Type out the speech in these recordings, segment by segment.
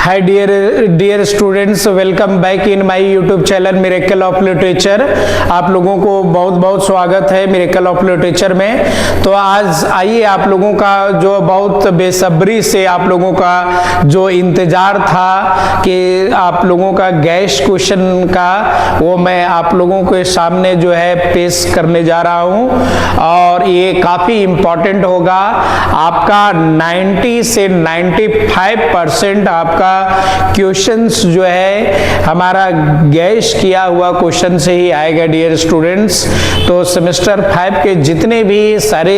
Hi dear students, welcome back in my YouTube channel miracle of literature. आप लोगों को बहुत बहुत स्वागत है मिरेकल ऑफ लिटरेचर में। तो आज आइए आप लोगों का जो बहुत बेसब्री से आप लोगों का जो इंतजार था कि आप लोगों का गैस क्वेश्चन का, वो मैं आप लोगों के सामने जो है पेश करने जा रहा हूं और ये काफ़ी इम्पोर्टेंट होगा। आपका 90 से 95% आपका क्वेश्चंस जो है हमारा गैस किया हुआ क्वेश्चन से ही आएगा डियर स्टूडेंट्स। तो सेमेस्टर 5 के जितने भी सारे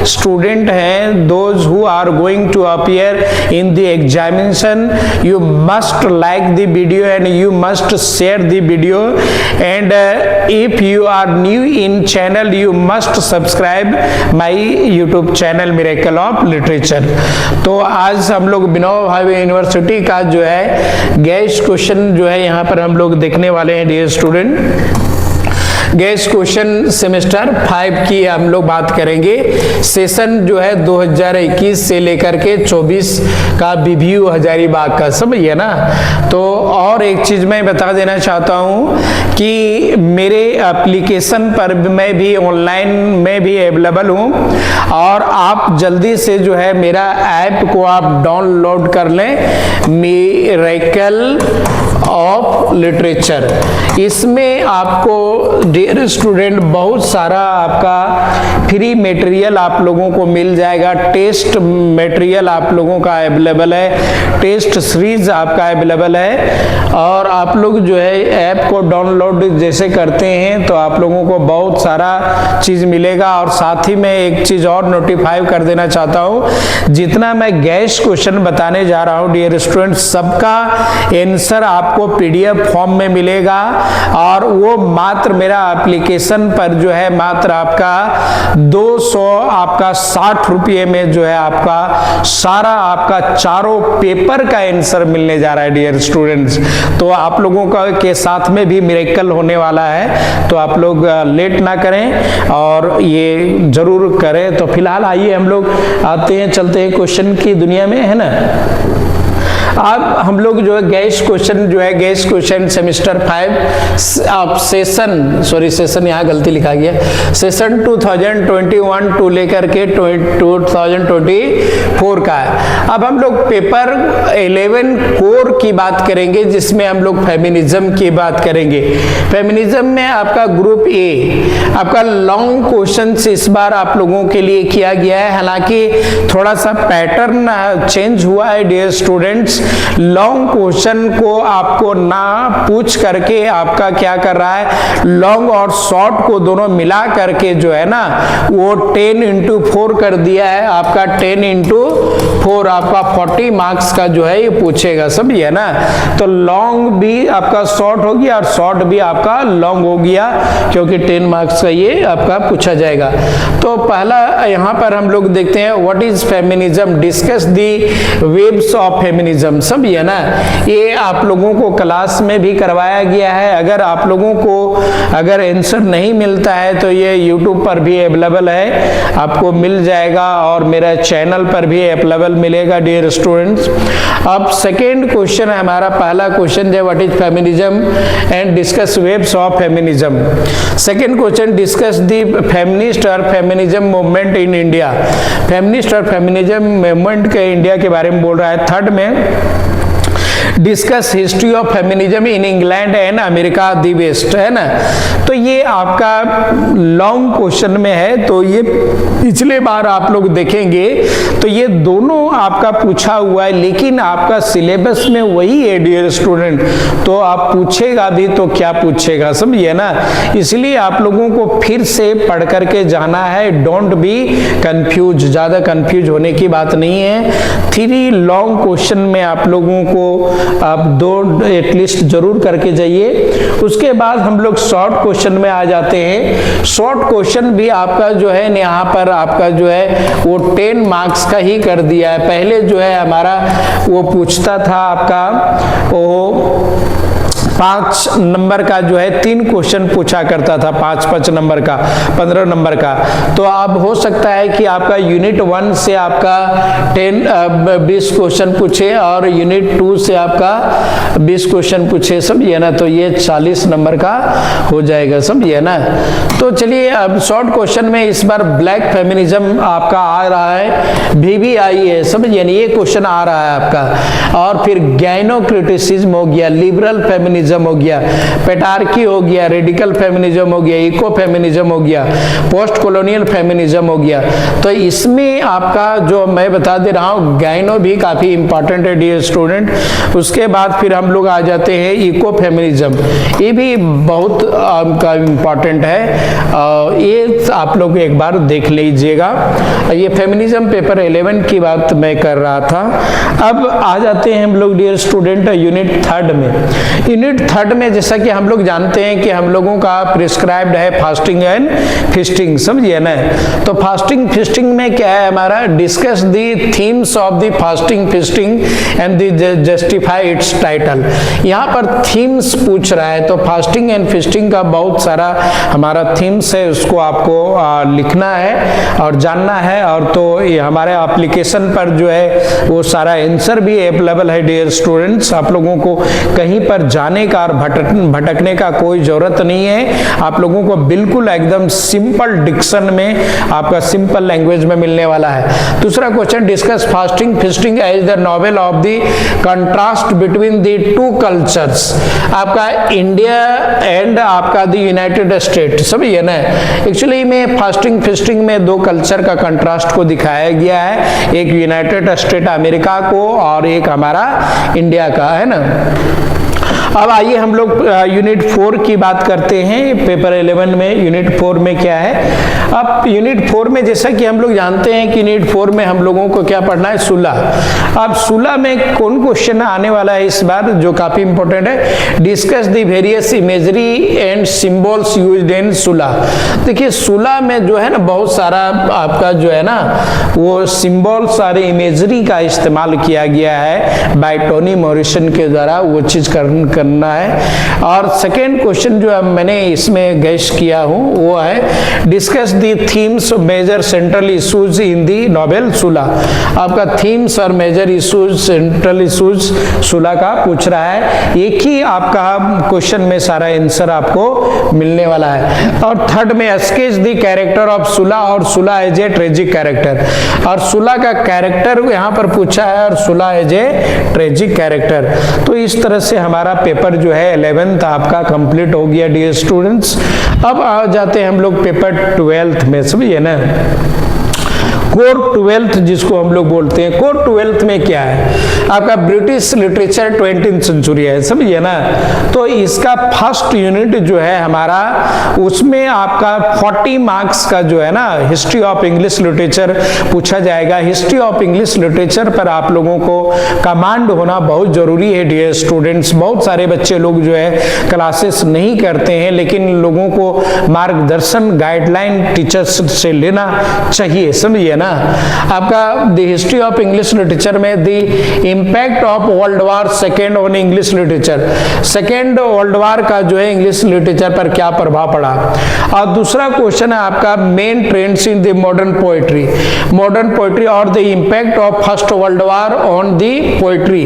स्टूडेंट हैं, those who are going to appear in the examination, you must like the video and you must share the video and if you are new in channel you must subscribe my YouTube channel miracle of literature. तो आज हम लोग Vinoba Bhave university का जो है gas question जो है यहाँ पर हम लोग देखने वाले हैं dear student. Guess question semester 5 की हम लोग बात करेंगे। सेशन जो है 2021 से लेकर के 24 का रिव्यू हजारीबाग का, समझिए ना। तो और एक चीज मैं बता देना चाहता हूँ कि मेरे एप्लीकेशन पर मैं भी ऑनलाइन में भी अवेलेबल हूँ और आप जल्दी से जो है मेरा ऐप को आप डाउनलोड कर लें, मिरेकल ऑफ लिटरेचर। इसमें आपको डियर स्टूडेंट बहुत सारा आपका फ्री मटेरियल आप लोगों को मिल जाएगा। टेस्ट मटेरियल आप लोगों का अवेलेबल है, टेस्ट सीरीज आपका अवेलेबल है और आप लोग जो है ऐप को डाउनलोड जैसे करते हैं तो आप लोगों को बहुत सारा चीज़ मिलेगा। और साथ ही मैं एक चीज़ और नोटिफाई कर देना चाहता हूँ, जितना मैं गैस क्वेश्चन बताने जा रहा हूँ डियर स्टूडेंट, सबका आंसर आपको पीडीएफ फॉर्म में मिलेगा और वो मात्र मेरा एप्लीकेशन पर जो है मात्र आपका 260 रुपये में जो है आपका सारा आपका चारों पेपर का आंसर मिलने जा रहा है डियर स्टूडेंट्स। तो आप लोगों का के साथ में भी मिरेकल होने वाला है, तो आप लोग लेट ना करें और ये जरूर करें। तो फिलहाल आइए हम लोग आते हैं, चलते हैं क्वेश्चन की दुनिया में, है ना। अब हम लोग जो है गैस क्वेश्चन सेमेस्टर 5 आप सेशन यहाँ गलती लिखा गया, सेशन 2021 टू लेकर के 2024 का है। अब हम लोग पेपर 11 कोर की बात करेंगे, जिसमें हम लोग फेमिनिज्म की बात करेंगे। फेमिनिज्म में आपका ग्रुप ए, आपका लॉन्ग क्वेश्चन इस बार आप लोगों के लिए किया गया है। हालांकि थोड़ा सा पैटर्न चेंज हुआ है डियर स्टूडेंट्स। लॉन्ग क्वेश्चन को आपको ना पूछ करके आपका क्या कर रहा है, लॉन्ग और शॉर्ट को दोनों मिला करके जो है ना वो 10x4 कर दिया है। आपका 10x4 आपका 40 मार्क्स का जो है ये पूछेगा, समझिए ना। तो लॉन्ग भी आपका शॉर्ट हो गया और शॉर्ट भी आपका लॉन्ग हो गया, क्योंकि 10 मार्क्स का ये आपका पूछा जाएगा। तो पहला यहाँ पर हम लोग देखते हैं, what is feminism, discuss the waves of feminism. समझिए ना, ये आप लोगों को क्लास में भी करवाया गया है। अगर आप लोगों को अगर आंसर नहीं मिलता है तो ये यूट्यूब पर भी अवेलेबल है, आपको मिल जाएगा और मेरा चैनल पर भी अवेलेबल मिलेगा डियर स्टूडेंट्स। अब सेकेंड क्वेश्चन है हमारा, पहला क्वेश्चन है what is feminism and discuss waves of feminism. Second question, discuss the feminist और feminism movement in India. Feminist और फेमिनिज्म मूवमेंट के इंडिया के बारे में बोल रहा है। थर्ड में discuss history of feminism in England and America the west, है ना। तो ये आपका लॉन्ग क्वेश्चन में है, तो ये पिछले बार आप लोग देखेंगे तो ये दोनों आपका पूछा हुआ है, लेकिन आपका सिलेबस में वही है डियर स्टूडेंट। तो आप पूछेगा भी तो क्या पूछेगा, समझिए ना। इसलिए आप लोगों को फिर से पढ़ करके जाना है, डोंट बी कंफ्यूज, ज्यादा कंफ्यूज होने की बात नहीं है। 3 लॉन्ग क्वेश्चन में आप लोगों को आप 2 एटलीस्ट जरूर करके जाइए। उसके बाद हम लोग शॉर्ट क्वेश्चन में आ जाते हैं। शॉर्ट क्वेश्चन भी आपका जो है यहाँ पर आपका जो है वो 10 मार्क्स का ही कर दिया है। पहले जो है हमारा वो पूछता था आपका वो 5 नंबर का जो है 3 क्वेश्चन पूछा करता था, 5 नंबर का, 15 नंबर का। तो अब हो सकता है कि आपका यूनिट 1 से आपका 20 क्वेश्चन पूछे और यूनिट 2 से आपका 20 क्वेश्चन पूछे, समझिए ना। तो ये 40 नंबर का हो जाएगा, समझिए ना। तो चलिए अब शॉर्ट क्वेश्चन में इस बार ब्लैक फेमिनिज्म आपका आ रहा है, VVI है, समझिए ना, ये क्वेश्चन आ रहा है आपका। और फिर गैनो क्रिटिसिज्म हो गया, लिबरल फेमिनिज्म हो गया, पेटार्की हो गया, रेडिकल फेमिनिज्म हो गया, इको फेमिनिज्म हो गया, पोस्ट कॉलोनियल फेमिनिज्म हो गया। तो इसमें आपका जो मैं बता दे रहा हूँ, गैनो भी काफी इंपॉर्टेंट है डियर स्टूडेंट। उसके बाद फिर हम लोग आ जाते हैं इको फेमिनिज्म, ये भी बहुत आपका इंपॉर्टेंट है, ये आप लोग एक बार देख लीजिएगा। ये फेमिनिज्म पेपर 11 की बात मैं कर रहा था। अब आ जाते हैं हम लोग डियर स्टूडेंट यूनिट 3 में। यूनिट 3 में जैसा कि हम लोग जानते हैं कि हम लोगों का प्रिस्क्राइब्ड है फास्टिंग एंड फीस्टिंग, समझिए ना। तो फास्टिंग फीस्टिंग में क्या है हमारा, discuss the themes of the fasting feasting and the justify it's title. यहाँ पर थीम्स पूछ रहा है, तो फास्टिंग एंड फीस्टिंग का बहुत सारा हमारा थीम्स है, उसको आपको लिखना है और जानना है। और तो ये हमारे एप्लीकेशन पर जो है वो सारा आंसर भी अवेलेबल है डियर स्टूडेंट्स। आप लोगों को कहीं पर जाने का और भटकने का कोई जरूरत नहीं है। आप लोगों को बिल्कुल एकदम सिंपल डिक्शन में आपका सिंपल लैंग्वेज में मिलने वाला है। दूसरा question, discuss fasting feasting as the novel of the contrast between the 2 cultures. आपका इंडिया एंड आपका द यूनाइटेड स्टेट, समझिए ना। एक्चुअली में फास्टिंग फीस्टिंग में 2 कल्चर का कंट्रास्ट को दिखाया गया है, एक यूनाइटेड स्टेट अमेरिका को और एक हमारा इंडिया का, है ना। अब आइए हम लोग यूनिट 4 की बात करते हैं। पेपर 11 में यूनिट 4 में क्या है। अब यूनिट 4 में जैसा कि हम लोग जानते हैं कि यूनिट 4 में हम लोगों को क्या पढ़ना है, सुला। अब सुला में कौन क्वेश्चन आने वाला है इस बार जो काफी इंपॉर्टेंट है, discuss the various imagery and symbols used in सुला। देखिए सुला में जो है ना बहुत सारा आपका जो है ना वो सिंबल सारे इमेजरी का इस्तेमाल किया गया है बाय टोनी मॉरिसन के द्वारा, वो चीज करना है। और सेकेंड क्वेश्चन जो मैंने इसमें गैस किया हूं वो है, discuss the themes major central issues in the novel Sula. आपका थीम्स और मेजर इश्यूज सेंट्रल इश्यूज सुला का पूछ रहा है। एक ही आपका क्वेश्चन में सारा आंसर आपको मिलने वाला है। और थर्ड में स्केच द कैरेक्टर ऑफ सुला और सुला एज ए ट्रेजिक कैरेक्टर। और सुला का कैरेक्टर यहां पर पूछा है और सुला एज ए ट्रेजिक कैरेक्टर। तो इस तरह से हमारा पेपर जो है 11th आपका कंप्लीट हो गया डियर स्टूडेंट्स। अब आ जाते हैं हम लोग पेपर 12th में, समझिए ना। कोर 12th जिसको हम लोग बोलते हैं, कोर 12th में क्या है आपका ब्रिटिश लिटरेचर 20th सेंचुरी है, समझिए ना। तो इसका फर्स्ट यूनिट जो है हमारा उसमें आपका 40 मार्क्स का जो है ना हिस्ट्री ऑफ इंग्लिश लिटरेचर पूछा जाएगा। हिस्ट्री ऑफ इंग्लिश लिटरेचर पर आप लोगों को कमांड होना बहुत जरूरी है डियर स्टूडेंट्स। बहुत सारे बच्चे लोग जो है क्लासेस नहीं करते हैं, लेकिन लोगों को मार्गदर्शन गाइडलाइन टीचर्स से लेना चाहिए, समझिए ना। आपका the history of English literature में the impact of world war second on English literature, second world war का जो है इंग्लिश लिटरेचर पर क्या प्रभाव पड़ा। और दूसरा क्वेश्चन है आपका main trends in the modern poetry और the impact of first world war on the poetry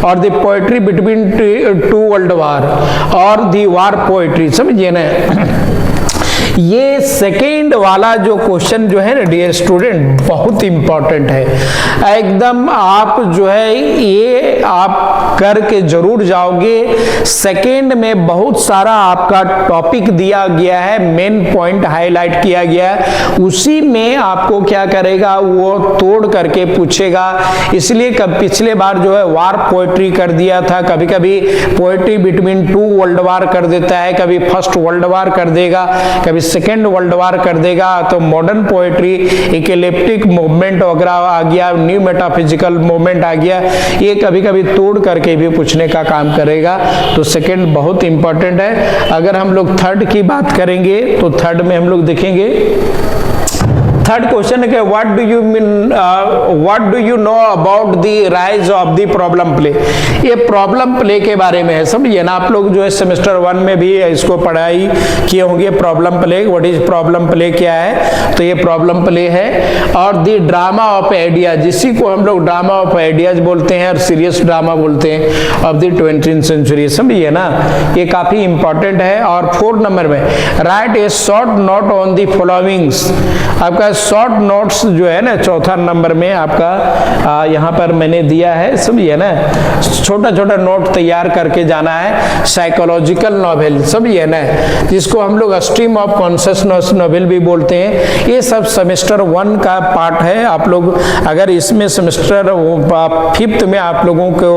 और the poetry between 2 world war और द वॉर पोएट्री, समझिए ना। ये सेकेंड वाला जो क्वेश्चन जो है ना डियर स्टूडेंट बहुत इंपॉर्टेंट है एकदम। आप जो है ये आप करके जरूर जाओगे। सेकेंड में बहुत सारा आपका टॉपिक दिया गया है, मेन पॉइंट हाईलाइट किया गया है, उसी में आपको क्या करेगा वो तोड़ करके पूछेगा। इसलिए कब पिछले बार जो है वार पोएट्री कर दिया था, कभी कभी पोएट्री बिटवीन 2 वर्ल्ड वार कर देता है, कभी फर्स्ट वर्ल्ड वार कर देगा, कभी सेकेंड वर्ल्ड वार कर देगा। तो मॉडर्न पोएट्री इक्लिप्टिक मूवमेंट वगैरह आ गया, न्यू मेटाफिजिकल मूवमेंट आ गया, ये कभी कभी तोड़ करके भी पूछने का काम करेगा। तो सेकेंड बहुत इंपॉर्टेंट है। अगर हम लोग थर्ड की बात करेंगे तो थर्ड में हम लोग देखेंगे थर्ड क्वेश्चन है what do you know about the rise of the problem play. ये प्रॉब्लम प्ले के बारे में है, समझिए ना। आप लोग जो है सेमेस्टर 1 में भी इसको पढ़ाई किए होंगे। Problem play, what is problem play क्या है, तो ये प्रॉब्लम प्ले है। और द ड्रामा ऑफ आइडिया, जिसी को हम लोग ड्रामा ऑफ आइडियाज बोलते हैं और सीरियस ड्रामा बोलते हैं ऑफ द 20th सेंचुरी, समझिए ना। ये काफी इंपॉर्टेंट है। और 4 नंबर में write A short note on the followings. आपका शॉर्ट नोट्स जो है ना, चौथा नंबर में आपका यहाँ पर मैंने दिया है, समझिए ना। छोटा छोटा नोट तैयार करके जाना है। साइकोलॉजिकल नॉवेल, समझिए ना, जिसको हम लोग स्ट्रीम ऑफ कॉन्शियसनेस नॉवेल भी बोलते हैं। ये सब सेमेस्टर 1 का पार्ट है। आप लोग अगर इसमें सेमेस्टर 5th में आप लोगों को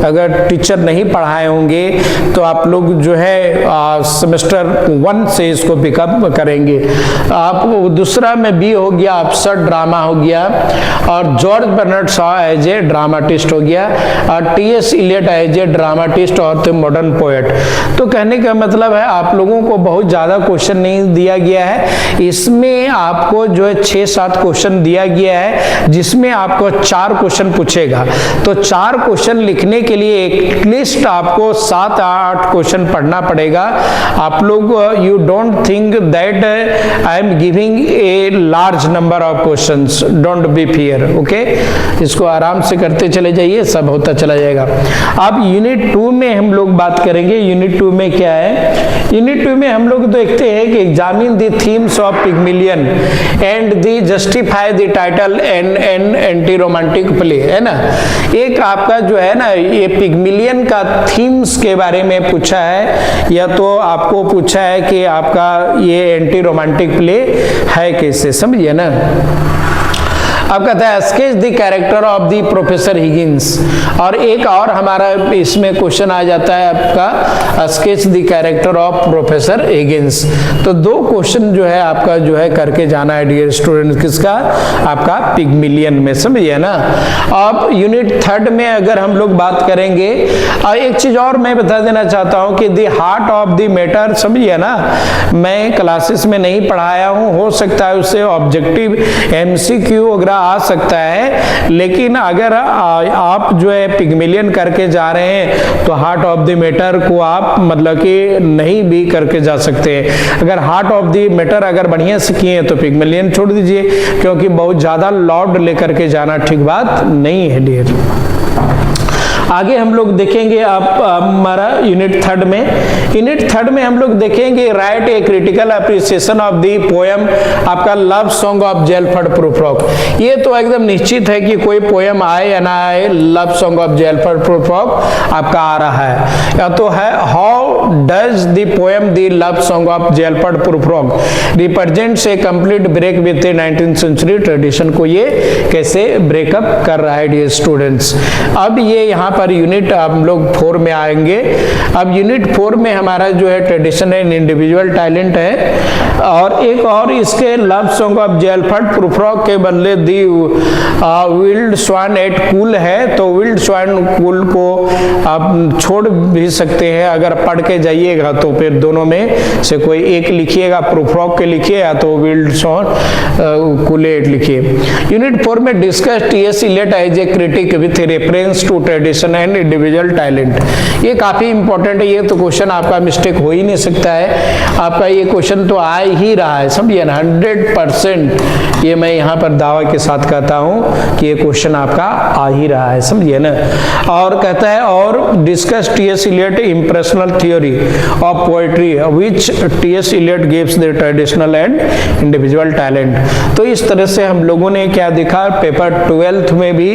अगर टीचर नहीं पढ़ाए होंगे तो आप लोग जो है सेमेस्टर 1 से इसको पिकअप करेंगे। आप दूसरा में बी हो गया, अपसेट ड्रामा हो गया, और George Bernard Shaw as a dramatist हो गया, और T S. Eliot as a dramatist और द मॉडर्न पोएट। तो कहने का मतलब है आप लोगों को बहुत ज्यादा क्वेश्चन नहीं दिया गया है। इसमें आपको जो है 6-7 क्वेश्चन दिया गया है, जिसमें आपको 4 क्वेश्चन पूछेगा। तो 4 क्वेश्चन लिखने के लिए एटलीस्ट आपको 7-8 क्वेश्चन पढ़ना पड़ेगा। आप लोग you don't think that I am giving a large number of questions, don't be fear, okay. इसको आराम से करते चले जाइए, सब होता चला जाएगा। अब यूनिट 2 में हम लोग बात करेंगे। यूनिट 2 में क्या है, यूनिट 2 में हम लोग देखते हैं कि examine the themes of Pygmalion and the justify the title and anti romantic play, है ना। एक आपका जो है ना, ये पिग्मिलियन का थीम्स के बारे में पूछा है, या तो आपको पूछा है कि आपका ये एंटी रोमांटिक प्ले है कैसे, समझिए ना। अब कहता है sketch the character of the professor Higgins, और एक और हमारा इसमें क्वेश्चन आ जाता है आपका sketch the character of professor Higgins. तो 2 क्वेश्चन जो है आपका जो है करके जाना है डियर स्टूडेंट्स, किसका, आपका पिग्मिलियन में, समझिए ना। अब यूनिट 3 में अगर हम लोग बात करेंगे, और एक चीज और मैं बता देना चाहता हूं कि the heart of the matter, समझिए ना, मैं क्लासेस में नहीं पढ़ाया हूं, हो सकता है उससे ऑब्जेक्टिव MCQ वगैरह आ सकता है, लेकिन अगर आप जो है पिग्मिलियन करके जा रहे हैं तो हार्ट ऑफ द मैटर को आप मतलब कि नहीं भी करके जा सकते हैं। अगर हार्ट ऑफ द मैटर अगर बढ़िया से किए तो पिग्मिलियन छोड़ दीजिए, क्योंकि बहुत ज्यादा लॉर्ड लेकर के जाना ठीक बात नहीं है डियर। आगे हम लोग देखेंगे आप हमारा यूनिट 3 में हम लोग देखेंगे right a critical appreciation of the poem, आपका love song of Jelfred Prufrock. ये तो एकदम निश्चित है कि कोई पोएम आए या ना आए, love song of Jelfred Prufrock आपका आ रहा है। या तो है how does the poem the love song of Jelfred Prufrock represents a complete break with the 19th century tradition, को ये कैसे ब्रेकअप कर रहा है डियर स्टूडेंट्स। अब ये यहाँ पर यूनिट हम लोग 4 में आएंगे। अब यूनिट 4 में हमारा जो है ट्रेडिशन एंड इंडिविजुअल टैलेंट है, और एक और इसके love song of Jelfred Prufrock के बदले दी विल्ड स्वान एट कूल है, तो विल्ड स्वान कूल को आप छोड़ भी सकते हैं। अगर पढ़ के जाइएगा तो फिर दोनों में से कोई एक लिखिएगा, प्रूफ्रॉक के लिखिए या तो विल्ड स्वान कूलेट लिखिए। यूनिट 4 में discuss T.S. Eliot as a critic with reference to tradition and individual talent. ये काफी इंपॉर्टेंट है, ये तो क्वेश्चन आपका मिस्टेक हो ही नहीं सकता है। आपका ये क्वेश्चन तो आ ही रहा है, समझिए ना, 100% ये मैं यहाँ पर दावा के साथ कहता हूँ कि ये क्वेश्चन आपका आ ही रहा है, समझिए ना। और कहता है और discuss T.S. Eliot impressional theory of poetry which T.S. Eliot gives the traditional and individual talent. तो इस तरह से हम लोगों ने क्या देखा, पेपर 12th में भी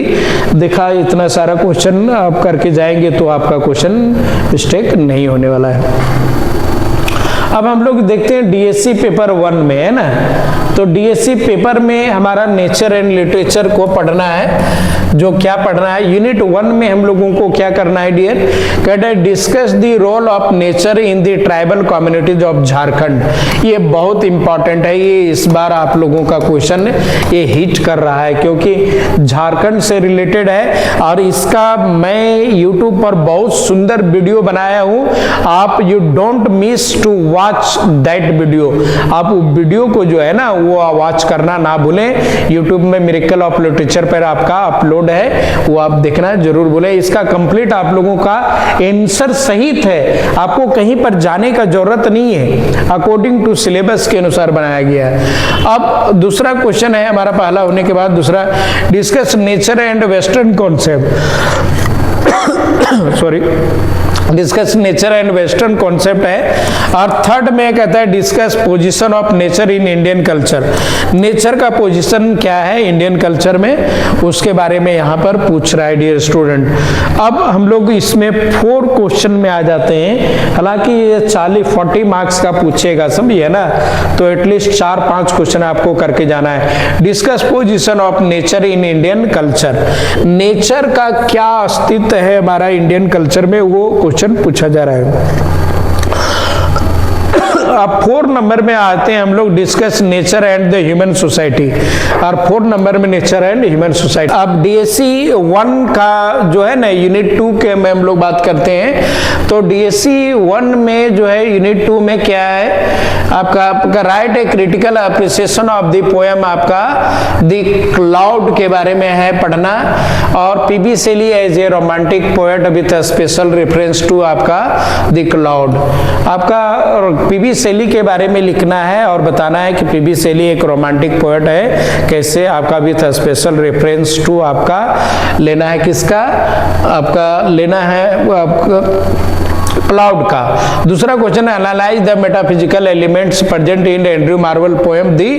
देखा, इतना सारा क्वेश्चन आप करके जाएंगे तो आपका क्वेश्चन मिस्टेक नहीं होने वाला है। अब हम लोग देखते हैं डीएससी पेपर 1 में, है ना। तो डीएससी पेपर में हमारा नेचर एंड लिटरेचर को पढ़ना है। जो क्या पढ़ना है, यूनिट 1 में हम लोगों को क्या करना है डियर, कहते हैं discuss the role of nature in the tribal communities of Jharkhand. ये बहुत इंपॉर्टेंट है, ये इस बार आप लोगों का क्वेश्चन ये हिट कर रहा है क्योंकि झारखंड से रिलेटेड है और इसका मैं यूट्यूब पर बहुत सुंदर वीडियो बनाया हूं। आप you don't miss to watch that video. आप वीडियो को जो है ना वो वॉच करना ना भूलें। यूट्यूब में मिरेकल ऑफ लिटरेचर पर आपका अपलोड है, वो आप देखना जरूर भूलें। इसका कंप्लीट आप लोगों का आंसर सहित है, आपको कहीं पर जाने का जरूरत नहीं है, अकॉर्डिंग टू सिलेबस के अनुसार बनाया गया है। अब दूसरा क्वेश्चन है हमारा पहला होने के बाद दूसरा, discuss nature and western concept sorry, discuss nature and western concept है। और थर्ड में कहता है discuss position of nature in Indian culture. Nature का पोजीशन क्या है इंडियन कल्चर में, उसके बारे में यहाँ पर पूछ रहा है डियर स्टूडेंट। अब हम लोग इसमें 4 क्वेश्चन में आ जाते हैं, हालांकि ये 40-40 मार्क्स का पूछेगा, समझिए ना, तो एटलीस्ट 4-5 क्वेश्चन आपको करके जाना है। Discuss position of nature in Indian culture, nature का क्या अस्तित्व है हमारा इंडियन कल्चर में, वो क्वेश्चन पूछा जा रहा है। अब 4 नंबर में आते हैं हम लोग, discuss nature and the human society, और 4 नंबर में नेचर एंड ह्यूमन सोसाइटी। अब डीएससी 1 का जो है ना यूनिट 2 के में हम लोग बात करते हैं, तो डीएससी 1 में जो है यूनिट 2 में क्या है आपका write a critical appreciation of the poem, आपका द क्लाउड के बारे में है पढ़ना, और P B Shelley as a romantic poet with special reference to आपका द क्लाउड। आपका पीबी शेली के बारे में लिखना है और बताना है कि पीबी शेली एक रोमांटिक पोएट है, कैसे आपका विथ स्पेशल रेफरेंस टू आपका लेना है, किसका आपका लेना है आपका क्लाउड का। दूसरा क्वेश्चन है analyse the metaphysical elements present in Andrew marvel poem the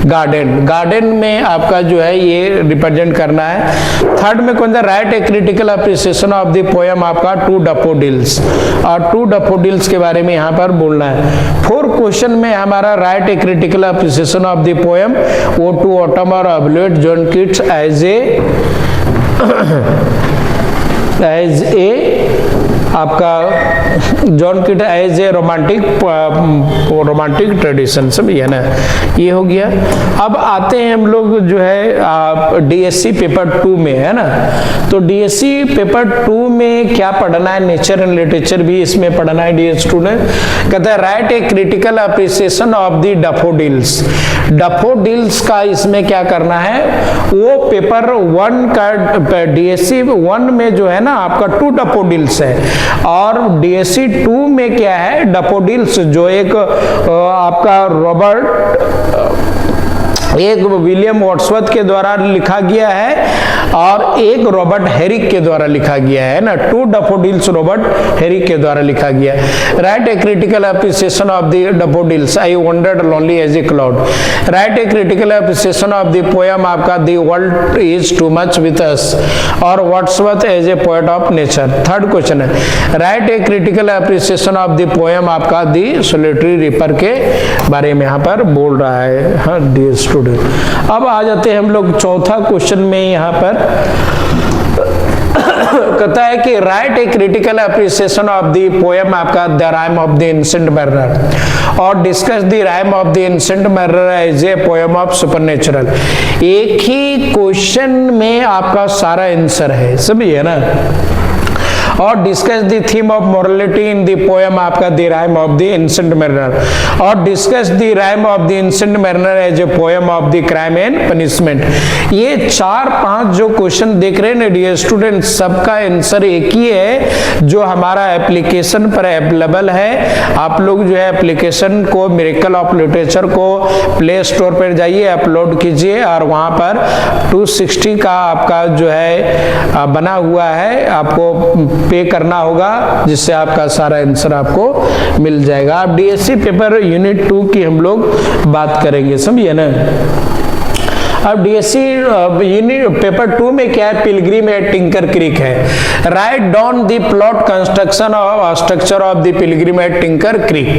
garden. Garden में आपका जो है ये रिप्रेजेंट करना है। थर्ड में कौन सा, right a critical appreciation of the poem आपका टू डैफोडिल्स, और टू डैफोडिल्स के बारे में यहाँ पर बोलना है। 4 क्वेश्चन में हमारा write a critical appreciation of the poem ode to autumn और evaluate John Keats as a आपका जॉन कीट एज ए रोमांटिक ट्रेडिशन, सब है ना, ये हो गया। अब आते हैं हम लोग जो है डीएससी पेपर 2 में, है ना, तो डीएससी पेपर 2 में क्या पढ़ना है, नेचर एंड लिटरेचर भी इसमें पढ़ना है डियर स्टूडेंट। कहता है write a critical appreciation of the daffodils. Daffodils का इसमें क्या करना है, वो पेपर 1 का डीएससी 1 में जो है ना आपका 2 डैफोडिल्स है, और डीएससी 2 में क्या है डैफोडिल्स, जो एक आपका एक विलियम वर्ड्सवर्थ के द्वारा लिखा गया है और एक रॉबर्ट हेरिक के द्वारा लिखा गया है ना, 2 डैफोडिल्स रॉबर्ट हेरिक के द्वारा लिखा गया है। Write a critical appreciation of the daffodils, I wandered lonely as a cloud. Write a critical appreciation of the poem आपका the world is too much with us, और Wordsworth as a poet of nature. Third question है write a critical appreciation of the poem आपका the solitary reaper के बारे में यहाँ पर बोल रहा है। हाँ डियर स्टूडेंट, अब आ जाते हैं हम लोग चौथा क्वेश्चन में। यहाँ पर कहता है कि write a critical appreciation of the poem आपका the rime of the ancient mariner, और discuss the rime of the ancient mariner as a poem of supernatural. एक ही क्वेश्चन में आपका सारा आंसर है, समझिए ना। और discuss the theme of morality in the poem आपका the rime of the ancient mariner, और discuss the rime of the ancient mariner as a poem of the crime and punishment. ये 4-5 जो क्वेश्चन देख रहे हैं ना डियर स्टूडेंट, सबका answer एक ही है जो हमारा एप्लीकेशन पर अवेलेबल है। आप लोग जो है एप्लीकेशन को मिरेकल ऑफ लिटरेचर को प्ले स्टोर पर जाइए, अपलोड कीजिए, और वहां पर 260 का आपका जो है बना हुआ है, आपको पे करना होगा, जिससे आपका सारा आंसर आपको मिल जाएगा। अब डीएससी पेपर यूनिट 2 की हम लोग बात करेंगे, समझिए ना। अब डीएससी यूनिट पेपर 2 में क्या है, पिलग्रिम एट टिंकर क्रीक है। Write down the plot construction of structure of the Pilgrim at Tinker Creek.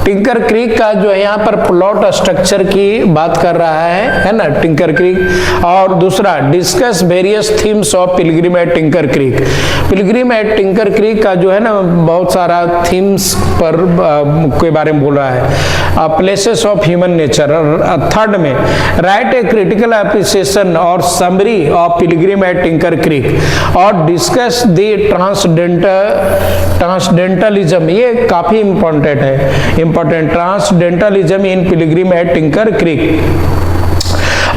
Tinker Creek का जो है यहाँ पर प्लॉट स्ट्रक्चर की बात कर रहा है ना, टिंकर क्रीक। और दूसरा discuss various themes of Pilgrim at Tinker Creek. Pilgrim at Tinker Creek का जो है ना बहुत सारा थीम्स पर के बारे में बोल रहा है। Places of human nature. Third में राइट ए क्रिटिकल अप्रिसिएशन और summary of Pilgrim at Tinker Creek, और डिस्कस द ट्रांसडेंटलिज्म। ये काफी इंपॉर्टेंट है, important, transcendentalism in Pilgrim at Tinker Creek,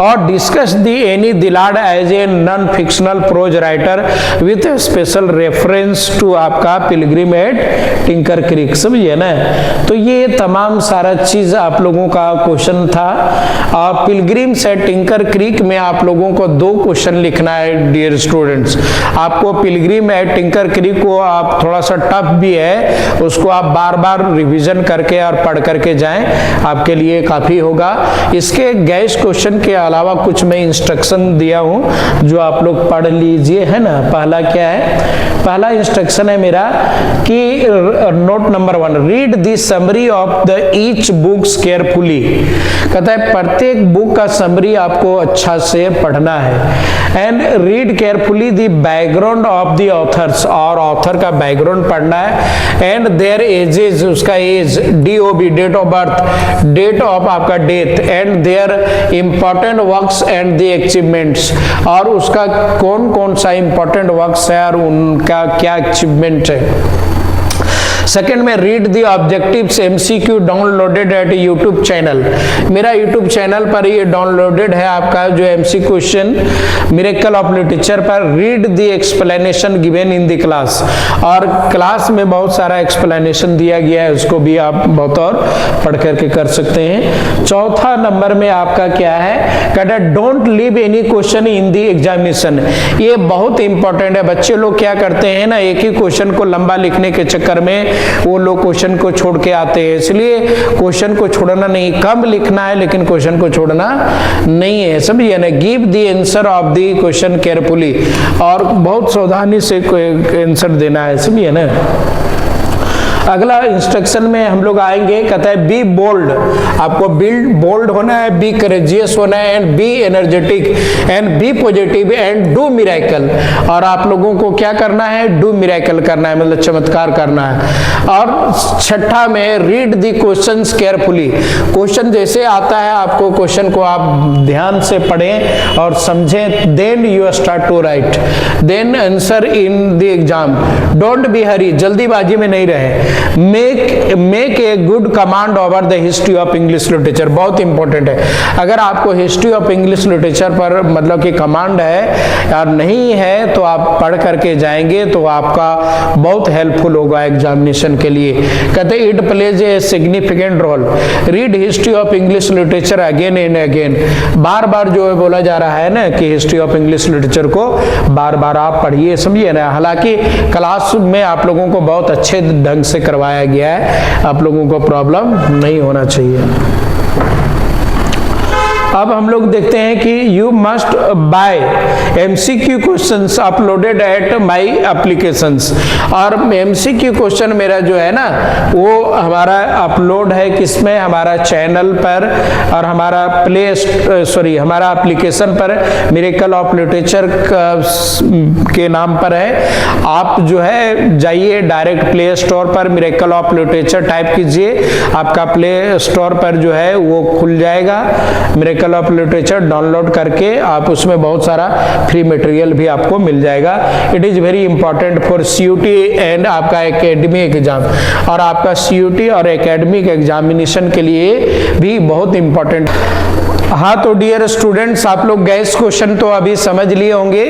और discuss the Annie Dillard as a non fictional prose writer with special reference to आपका Pilgrim at Tinker Creek. समझिए ना, तो ये तमाम सारा चीज आप लोगों का क्वेश्चन था। और पिलग्रिम एट टिंकर क्रीक में आप लोगों को 2 क्वेश्चन लिखना है डियर स्टूडेंट्स। आपको पिलग्रिम एट टिंकर क्रीक को आप थोड़ा सा टफ भी है, उसको आप बार बार रिवीजन करके और पढ़ करके जाएं, आपके लिए काफी होगा। इसके गैस क्वेश्चन के अलावा कुछ मैं इंस्ट्रक्शन दिया हूं जो आप लोग पढ़ लीजिए, है ना। पहला क्या है, पहला इंस्ट्रक्शन है मेरा कि note number 1, read the summary of the each books carefully. कहता है प्रत्येक बुक का समरी आपको अच्छा से पढ़ना है। And read carefully the background of the authors, और ऑथर का बैकग्राउंड पढ़ना है। एंड देयर एजेस, उसका age, DOB date of birth, date of आपका death, and their important works and the achievements, और उसका कौन कौन सा इंपॉर्टेंट वर्क्स है और उनका क्या अचीवमेंट है। सेकंड में read the objectives MCQ downloaded at YouTube channel. मेरा यूट्यूब चैनल पर ये डाउनलोडेड है आपका जो MC question miracle of literature पर। Read the explanation given in the class, और क्लास में बहुत सारा एक्सप्लेनेशन दिया गया है, उसको भी आप बहुत और पढ़ करके कर सकते हैं। चौथा नंबर में आपका क्या है, कहता है don't leave any question in the examination. ये बहुत इंपॉर्टेंट है। बच्चे लोग क्या करते हैं ना, एक ही क्वेश्चन को लंबा लिखने के चक्कर में वो लोग क्वेश्चन को छोड़ के आते हैं। इसलिए क्वेश्चन को छोड़ना नहीं, कम लिखना है लेकिन क्वेश्चन को छोड़ना नहीं है। समझिए ना, give the answer of the question carefully, और बहुत सावधानी से आंसर देना है। समझिए ना। अगला इंस्ट्रक्शन में हम लोग आएंगे, कहता है बी बोल्ड, आपको बोल्ड होना है, बी करेजियस होना है, and be energetic, and be positive, and do miracle. और आप लोगों को क्या करना है, डू मिरेकल करना है, मतलब चमत्कार करना है। और छठा में रीड दी क्वेश्चंस केयरफुली। क्वेश्चन जैसे आता है आपको क्वेश्चन को आप ध्यान से पढ़ें और समझें, then you start to write, then answer in the exam. Don't be hurry, जल्दीबाजी में नहीं रहे। Make a good command over the history of English literature, बहुत इंपॉर्टेंट है। अगर आपको हिस्ट्री ऑफ इंग्लिश लिटरेचर पर मतलब कि कमांड है और नहीं है तो आप पढ़ करके जाएंगे तो आपका बहुत हेल्पफुल होगा एग्जामिनेशन के लिए। कहते हैं it plays a significant role, read history of English literature again and again. बार बार जो है बोला जा रहा है ना कि हिस्ट्री ऑफ इंग्लिश लिटरेचर को बार बार आप पढ़िए, समझिए ना। हालांकि क्लास में आप लोगों को बहुत अच्छे ढंग से करवाया गया है, आप लोगों को प्रॉब्लम नहीं होना चाहिए। अब हम लोग देखते हैं कि you must buy MCQ questions uploaded at my applications. और MCQ क्वेश्चन मेरा जो है ना वो हमारा अपलोड है किसमें, हमारा चैनल पर और हमारा हमारा एप्लीकेशन पर मिरेकल ऑफ लिटरेचर के नाम पर है। आप जो है जाइए डायरेक्ट प्ले स्टोर पर मिरेकल ऑफ लिटरेचर टाइप कीजिए, आपका प्ले स्टोर पर जो है वो खुल जाएगा। मिरेकल ऑफ लिटरेचर डाउनलोड करके आप उसमें बहुत सारा फ्री मटेरियल भी आपको मिल जाएगा। It is very important for CUT and आपका एकेडमिक एग्जाम, और आपका CUT और एकेडमिक एग्जामिनेशन के लिए भी बहुत इंपॉर्टेंट। हाँ, तो डियर स्टूडेंट्स आप लोग गैस क्वेश्चन तो अभी समझ लिए होंगे,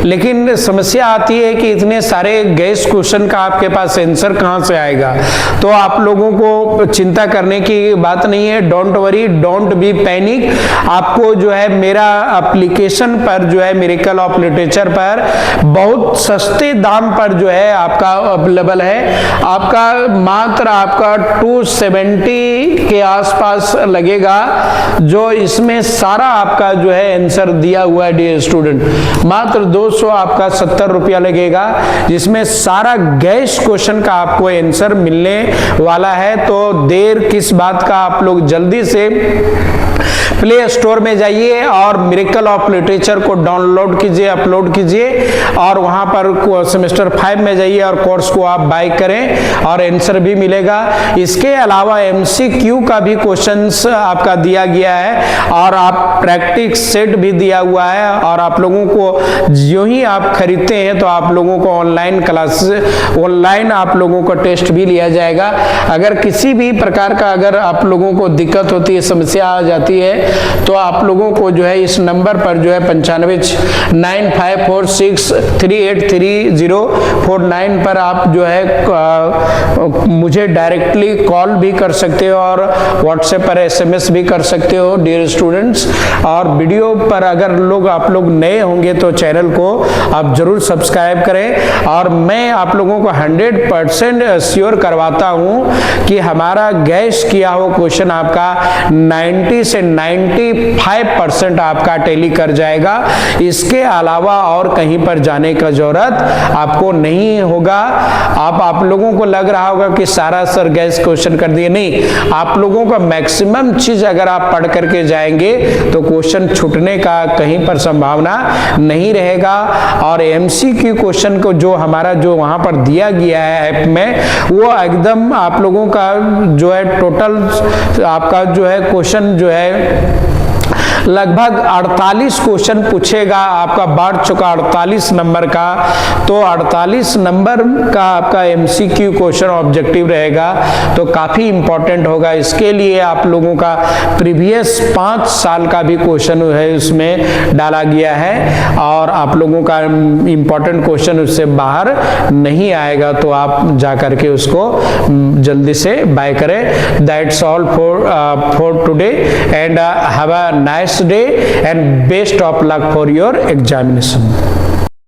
लेकिन समस्या आती है कि इतने सारे गैस क्वेश्चन का आपके पास आंसर कहाँ से आएगा। तो आप लोगों को चिंता करने की बात नहीं है, don't worry, don't be panic. आपको जो है मेरा एप्लीकेशन पर जो है मिरेकल ऑफ लिटरेचर पर बहुत सस्ते दाम पर जो है आपका अवेलेबल है। आपका मात्र आपका 270 के आसपास लगेगा, जो इसमें सारा आपका जो है आंसर दिया हुआ है डियर स्टूडेंट। मात्र 200 आपका 70 रुपया लगेगा, जिसमें सारा गैस क्वेश्चन का आपको आंसर मिलने वाला है। तो देर किस बात का, आप लोग जल्दी से प्ले स्टोर में जाइए और मिरेकल ऑफ लिटरेचर को डाउनलोड कीजिए, अपलोड कीजिए, और वहां पर सेमेस्टर 5 में जाइए और कोर्स को आप बाय करें और आंसर भी मिलेगा। इसके अलावा MCQ का भी क्वेश्चंस आपका दिया गया है, और आप प्रैक्टिस सेट भी दिया हुआ है, और आप लोगों को जो ही आप खरीदते हैं तो आप लोगों को ऑनलाइन क्लासेस, ऑनलाइन आप लोगों को टेस्ट भी लिया जाएगा। अगर किसी भी प्रकार का अगर आप लोगों को दिक्कत होती है, समस्या आ जाती है, तो आप लोगों को जो है इस नंबर पर जो है 959463833049 पर आप जो है मुझे डायरेक्टली कॉल भी कर सकते हो और व्हाट्सएप पर एसएमएस भी कर सकते हो डियर स्टूडेंट्स। और वीडियो पर अगर आप लोग नए होंगे तो चैनल को आप जरूर सब्सक्राइब करें। और मैं आप लोगों को 100% श्योर करवाता हूं कि हमारा गैस किया हुआ क्वेश्चन आपका 90 से 95% आपका टैली कर जाएगा। इसके अलावा और कहीं पर जाने का जरूरत आपको नहीं होगा। आप लोगों को लग रहा होगा कि सारा सर गैस क्वेश्चन कर दिए, नहीं, आप लोगों का मैक्सिमम चीज अगर आप पढ़ करके जाएंगे तो क्वेश्चन छूटने का कहीं पर संभावना नहीं रहेगा। और एमसीक्यू क्वेश्चन को जो हमारा जो वहां पर दिया गया है ऐप में, वो एकदम आप लोगों का जो है टोटल आपका जो है क्वेश्चन जो है लगभग 48 क्वेश्चन पूछेगा, आपका बढ़ चुका 48 नंबर का। तो 48 नंबर का आपका एमसीक्यू क्वेश्चन ऑब्जेक्टिव रहेगा, तो काफी इंपॉर्टेंट होगा। इसके लिए आप लोगों का प्रीवियस 5 साल का भी क्वेश्चन है उसमें डाला गया है, और आप लोगों का इंपॉर्टेंट क्वेश्चन उससे बाहर नहीं आएगा। तो आप जा करके उसको जल्दी से बाय करें। That's all for today and have a nice day and best of luck for your examination.